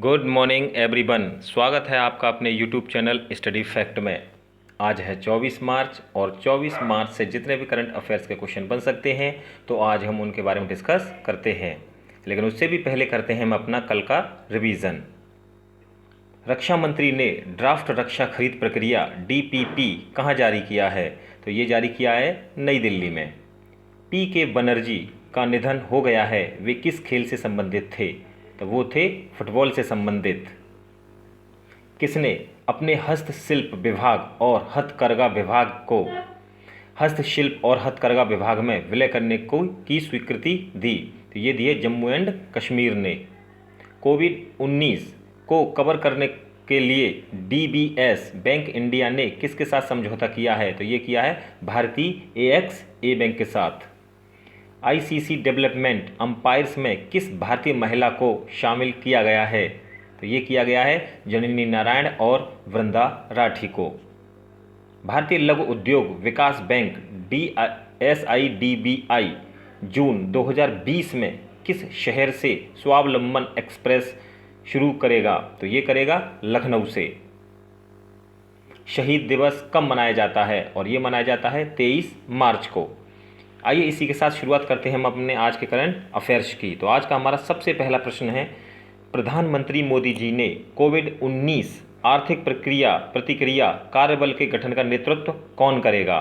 Good morning everyone. स्वागत है आपका अपने यूट्यूब चैनल स्टडी फैक्ट में। आज है 24 मार्च और 24 मार्च से जितने भी करंट अफेयर्स के क्वेश्चन बन सकते हैं तो आज हम उनके बारे में डिस्कस करते हैं। लेकिन उससे भी पहले करते हैं हम अपना कल का रिवीजन। रक्षा मंत्री ने ड्राफ्ट रक्षा खरीद प्रक्रिया DPP कहाँ जारी किया है? तो ये जारी किया है नई दिल्ली में। PK बनर्जी का निधन हो गया है, वे किस खेल से संबंधित थे? तो वो थे फुटबॉल से संबंधित। किसने अपने हस्तशिल्प विभाग और हथकरघा विभाग को हस्तशिल्प और हथकरघा विभाग में विलय करने को की स्वीकृति दी? तो ये दिए जम्मू एंड कश्मीर ने। कोविड-19 को कवर करने के लिए DBS बैंक इंडिया ने किसके साथ समझौता किया है? तो ये किया है भारतीय AXA बैंक के साथ। ICC डेवलपमेंट अंपायर्स में किस भारतीय महिला को शामिल किया गया है? तो ये किया गया है जननी नारायण और वृंदा राठी को। भारतीय लघु उद्योग विकास बैंक SIDBI जून 2020 में किस शहर से स्वावलंबन एक्सप्रेस शुरू करेगा? तो ये करेगा लखनऊ से। शहीद दिवस कब मनाया जाता है? और ये मनाया जाता है 23 मार्च को। आइए इसी के साथ शुरुआत करते हैं हम अपने आज के करंट अफेयर्स की। तो आज का हमारा सबसे पहला प्रश्न है, प्रधानमंत्री मोदी जी ने कोविड-19 आर्थिक प्रतिक्रिया कार्यबल के गठन का नेतृत्व कौन करेगा?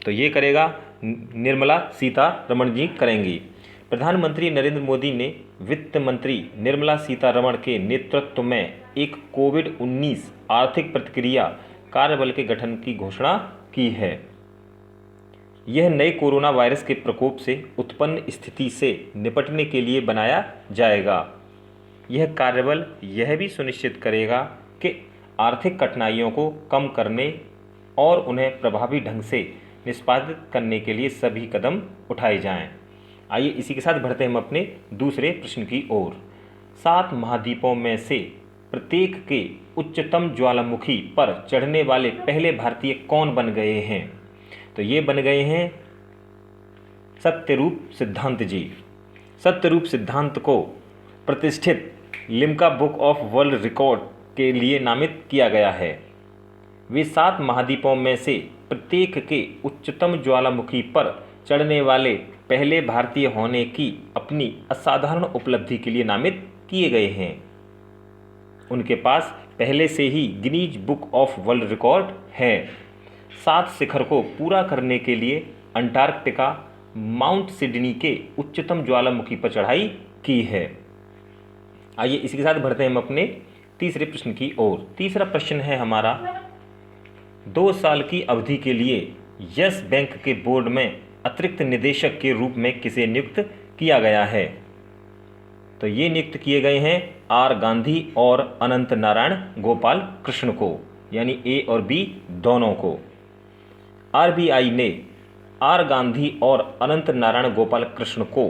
तो ये करेगा निर्मला सीतारमण जी करेंगी। प्रधानमंत्री नरेंद्र मोदी ने वित्त मंत्री निर्मला सीतारमण के नेतृत्व में एक कोविड-19 आर्थिक प्रतिक्रिया कार्यबल के गठन की घोषणा की है। यह नए कोरोना वायरस के प्रकोप से उत्पन्न स्थिति से निपटने के लिए बनाया जाएगा। यह कार्यबल यह भी सुनिश्चित करेगा कि आर्थिक कठिनाइयों को कम करने और उन्हें प्रभावी ढंग से निष्पादित करने के लिए सभी कदम उठाए जाएं। आइए इसी के साथ बढ़ते हैं हम अपने दूसरे प्रश्न की ओर। 7 महाद्वीपों में से प्रत्येक के उच्चतम ज्वालामुखी पर चढ़ने वाले पहले भारतीय कौन बन गए हैं? तो ये बन गए हैं सत्यरूप सिद्धांत जी। सत्यरूप सिद्धांत को प्रतिष्ठित Limca book of World record के लिए नामित किया गया है। वे 7 महाद्वीपों में से प्रत्येक के उच्चतम ज्वालामुखी पर चढ़ने वाले पहले भारतीय होने की अपनी असाधारण उपलब्धि के लिए नामित किए गए हैं। उनके पास पहले से ही Guinness Book of World Record है। 7 शिखर को पूरा करने के लिए अंटार्कटिका माउंट सिडनी के उच्चतम ज्वालामुखी पर चढ़ाई की है। आइए इसी के साथ बढ़ते हैं हम अपने तीसरे प्रश्न की ओर। तीसरा प्रश्न है हमारा, 2 साल की अवधि के लिए यस बैंक के बोर्ड में अतिरिक्त निदेशक के रूप में किसे नियुक्त किया गया है? तो ये नियुक्त किए गए हैं R गांधी और अनंत नारायण गोपाल कृष्ण को, यानी A और B दोनों को। RBI ने R गांधी और अनंत नारायण गोपाल कृष्ण को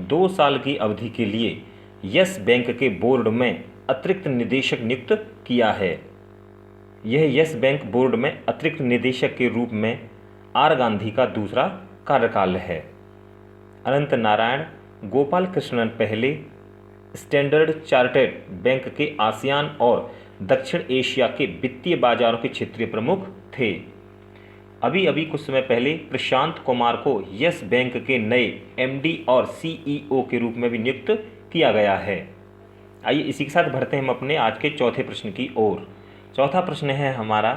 2 साल की अवधि के लिए यस बैंक के बोर्ड में अतिरिक्त निदेशक नियुक्त किया है। यह यस बैंक बोर्ड में अतिरिक्त निदेशक के रूप में R गांधी का दूसरा कार्यकाल है। अनंत नारायण गोपाल कृष्णन पहले स्टैंडर्ड चार्टर्ड बैंक के आसियान और दक्षिण एशिया के वित्तीय बाजारों के क्षेत्रीय प्रमुख थे। अभी कुछ समय पहले प्रशांत कुमार को यस बैंक के नए MD और CEO के रूप में भी नियुक्त किया गया है। आइए इसी के साथ बढ़ते हैं हम अपने आज के चौथे प्रश्न की ओर। चौथा प्रश्न है हमारा,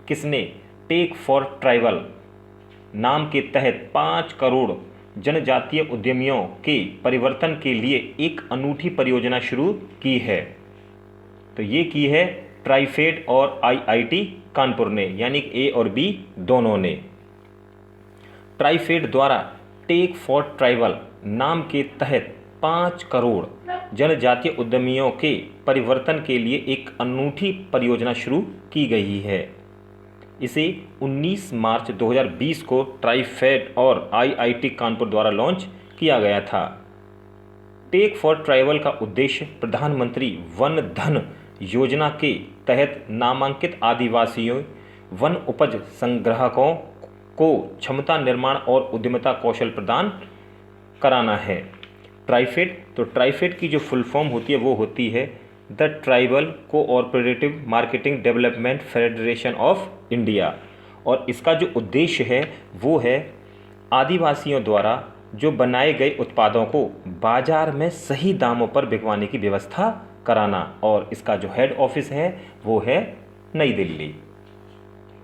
किसने टेक फॉर ट्राइबल नाम के तहत 5 करोड़ जनजातीय उद्यमियों के परिवर्तन के लिए एक अनूठी परियोजना शुरू की है? तो ये की है ट्राइफेड और IIT कानपुर ने, यानी A और B दोनों ने। ट्राइफेड द्वारा टेक फॉर ट्राइबल नाम के तहत 5 करोड़ जनजातीय उद्यमियों के परिवर्तन के लिए एक अनूठी परियोजना शुरू की गई है। इसे 19 मार्च 2020 को ट्राइफेड और IIT कानपुर द्वारा लॉन्च किया गया था। टेक फॉर ट्राइबल का उद्देश्य प्रधानमंत्री वन धन योजना के तहत नामांकित आदिवासियों वन उपज संग्राहकों को क्षमता निर्माण और उद्यमिता कौशल प्रदान कराना है। ट्राइफेड, तो ट्राइफेड की जो फुल फॉर्म होती है वो होती है the tribal cooperative marketing development federation of India. और इसका जो उद्देश्य है वो है आदिवासियों द्वारा जो बनाए गए उत्पादों को बाजार में सही दामों पर बिकवाने की व्यवस्था कराना। और इसका जो हेड ऑफिस है वो है नई दिल्ली।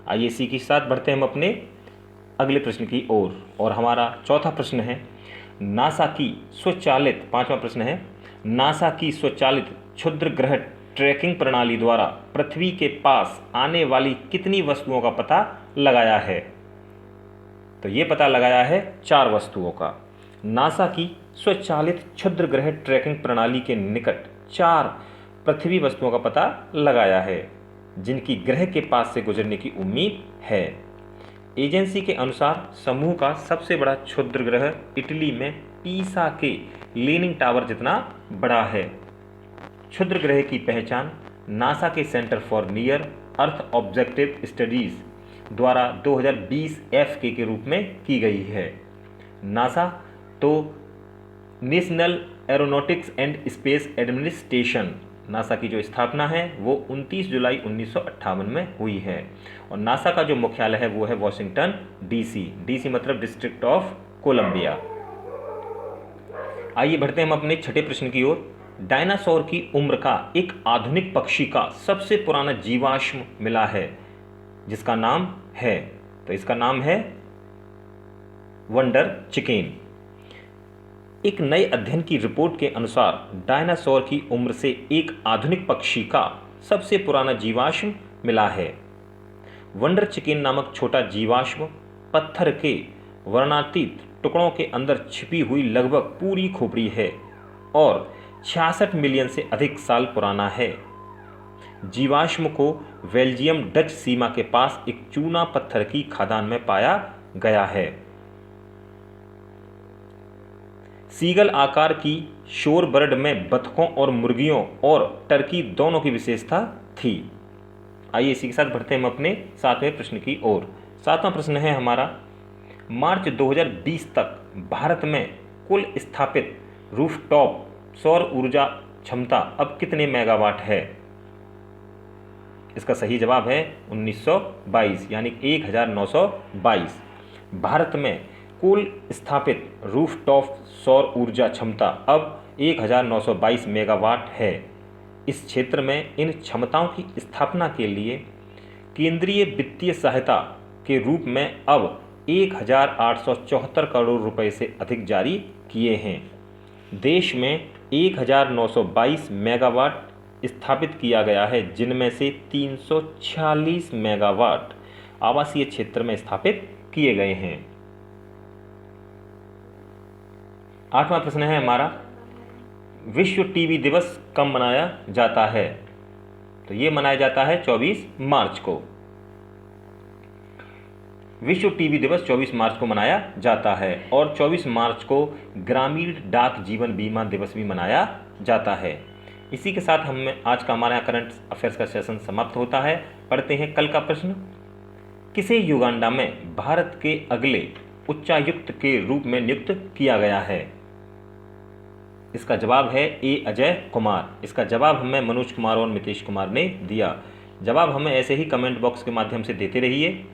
आइए इसी के साथ बढ़ते हैं हम अपने अगले प्रश्न की ओर। और हमारा चौथा प्रश्न है नासा की स्वचालित, पांचवा प्रश्न है नासा की स्वचालित क्षुद्र ग्रह ट्रैकिंग प्रणाली द्वारा पृथ्वी के पास आने वाली कितनी वस्तुओं का पता लगाया है। तो ये पता लगाया है 4 वस्तुओं का। नासा की स्वचालित क्षुद्र ग्रह ट्रैकिंग प्रणाली के निकट 4 पृथ्वी वस्तुओं का पता लगाया है जिनकी ग्रह के पास से गुजरने की उम्मीद है। एजेंसी के अनुसार समूह का सबसे बड़ा क्षुद्र ग्रह इटली में पीसा के लीनिंग टावर जितना बड़ा है। क्षुद्र ग्रह की पहचान नासा के centre for near earth objective studies द्वारा 2020 FK के रूप में की गई है। नासा तो national aeronautics and space administration, NASA की जो स्थापना है वो 29 जुलाई 1958 में हुई है। और नासा का जो मुख्यालय है वो है वॉशिंगटन DC। DC मतलब डिस्ट्रिक्ट ऑफ कोलंबिया। आइए बढ़ते हैं हम अपने छठे प्रश्न की ओर। डायनासोर की उम्र का एक आधुनिक पक्षी का सबसे पुराना जीवाश्म मिला है जिसका नाम है, तो इसका नाम है वंडर चिकेन। एक नए अध्ययन की रिपोर्ट के अनुसार डायनासोर की उम्र से एक आधुनिक पक्षी का सबसे पुराना जीवाश्म मिला है। वंडर चिकेन नामक छोटा जीवाश्म पत्थर के वर्णातीत टुकड़ों के अंदर छिपी हुई लगभग पूरी खोपड़ी है और 66 मिलियन से अधिक साल पुराना है। जीवाश्म को बेल्जियम डच सीमा के पास एक चूना पत्थर की खदान में पाया गया है। सीगल आकार की शोरबर्ड में बतखों और मुर्गियों और टर्की दोनों की विशेषता थी। आइए इसी के साथ बढ़ते हैं हम अपने 7वें प्रश्न की ओर। 7वां प्रश्न है हमारा मार्च 2020 तक भारत में कुल स्थापित रूफटॉप सौर ऊर्जा क्षमता अब कितने मेगावाट है। इसका सही जवाब है 1922 यानी 1922। भारत में कुल स्थापित रूफटॉप सौर ऊर्जा क्षमता अब 1922 मेगावाट है। इस क्षेत्र में इन क्षमताओं की स्थापना के लिए केंद्रीय वित्तीय सहायता के रूप में अब 1874 करोड़ रुपए से अधिक जारी किए हैं। देश में 1922 मेगावाट स्थापित किया गया है जिनमें से 346 मेगावाट आवासीय क्षेत्र में स्थापित किए गए हैं। 8वां प्रश्न है हमारा विश्व टीबी दिवस कब मनाया जाता है। तो ये मनाया जाता है 24 मार्च को। विश्व टीबी दिवस 24 मार्च को मनाया जाता है और 24 मार्च को ग्रामीण डाक जीवन बीमा दिवस भी मनाया जाता है। इसी के साथ आज का हमारे यहाँ करंट अफेयर्स का सेशन समाप्त होता है। पढ़ते हैं कल का प्रश्न। किसे युगांडा में भारत के अगले उच्चायुक्त के रूप में नियुक्त किया गया है। इसका जवाब है ए अजय कुमार। इसका जवाब हमें मनोज कुमार और मितेश कुमार ने दिया। जवाब हमें ऐसे ही कमेंट बॉक्स के माध्यम से देते रहिए।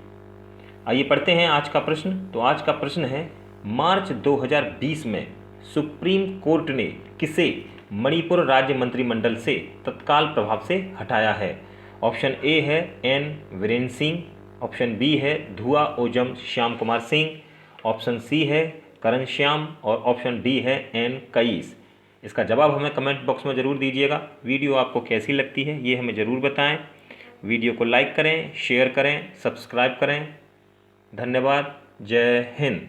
आइए पढ़ते हैं आज का प्रश्न। तो आज का प्रश्न है मार्च 2020 में सुप्रीम कोर्ट ने किसे मणिपुर राज्य मंत्रिमंडल से तत्काल प्रभाव से हटाया है। ऑप्शन ए है N Virendra Singh, option B है Thounaojam Shyam Kumar Singh, option C है करण श्याम और ऑप्शन डी है एन कईस। इसका जवाब हमें कमेंट बॉक्स में ज़रूर दीजिएगा। वीडियो आपको कैसी लगती है ये हमें ज़रूर बताएं। वीडियो को लाइक करें, शेयर करें, सब्सक्राइब करें। धन्यवाद। जय हिंद।